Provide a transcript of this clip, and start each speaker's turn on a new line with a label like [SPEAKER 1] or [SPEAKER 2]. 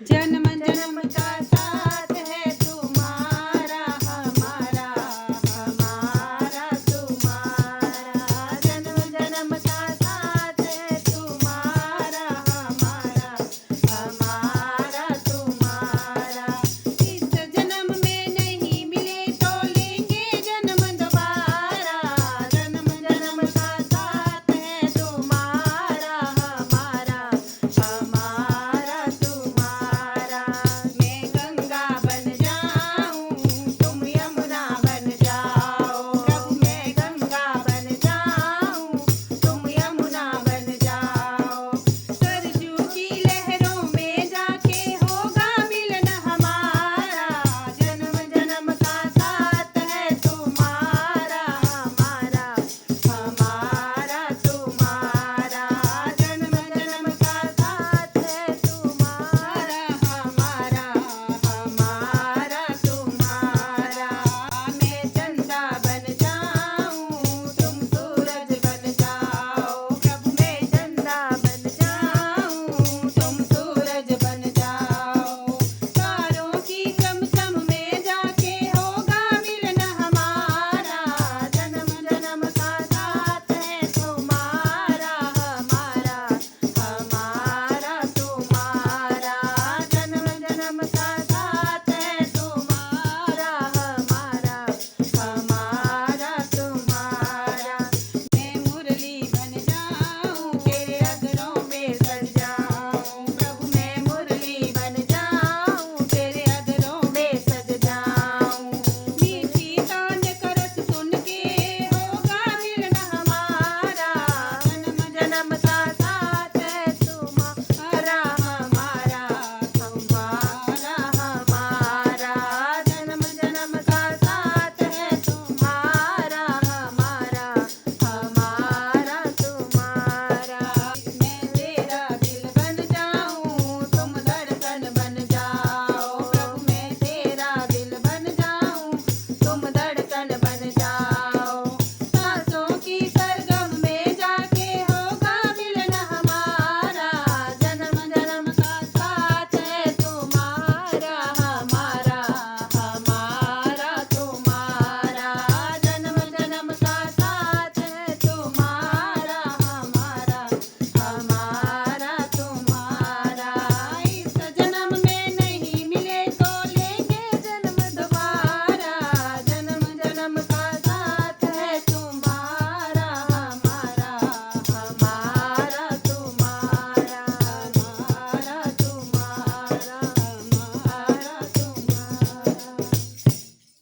[SPEAKER 1] जन्म जन्म का साथ है तुम्हारा हमारा, हमारा तुम्हारा। जन्म जन्म का साथ है तुम्हारा हमारा, हमारा तुम्हारा। इस जन्म में नहीं मिले तो लेंगे जन्म दोबारा। जन्म जन्म का साथ है तुम्हारा हमारा, हमारा तुम्हारा। मैं गंगा बन जाऊं तुम यमुना बन जाओ, प्रभु मैं गंगा बन जाऊं तुम यमुना बन जाओ। सरजू की लहरों में जाके होगा मिलन हमारा। जन्म जन्म का साथ है तुम्हारा हमारा, हमारा तुम्हारा। जन्म जन्म का साथ है तुम्हारा हमारा, हमारा तुम्हारा। मैं चंदा बन जाऊं तुम सूरज बन जाओ, प्रभु मैं चंदा बन जाऊं तुम सूरज बन जाओ। तारों की चमचम में जाके होगा मिलन हमारा। जन्म जन्म का साथ है तुम्हारा हमारा, हमारा तुम्हारा। जन्म जन्म का साथ है तुम्हारा हमारा, हमारा तुम्हारा। मैं मुरली बन जाऊं तेरे अधरों में सज जाऊं, प्रभु मैं मुरली बन जाऊं तेरे अधरों में सज जाऊं। मीठी तान करस सुन के होगा मिलन हमारा। जन्म जन्म का साथ है तुम्हारा हमारा, हमारा हमारा। जन्म जन्म का साथ है तुम्हारा हमारा, हमारा तुम्हारा। मैं तेरा दिल बन जाऊं तुम धड़कन बन जाओ, प्रभु मैं तेरा दिल बन जाऊं तुम धड़कन बन जाओ। सांसों की सरगम में जाके होगा मिलन हमारा। जन्म जन्म का साथ है तुम्हारा हमारा, हमारा तुम्हारा। जन्म जन्म का साथ है तुम्हारा हमारा, हमारा तुम्हारा। इस जन्म में नहीं मिले तो लेंगे जन्म दोबारा। जन्म जन्म का साथ है तुम्हारा हमारा, हमारा तुम्हारा, हमारा तुम्हारा।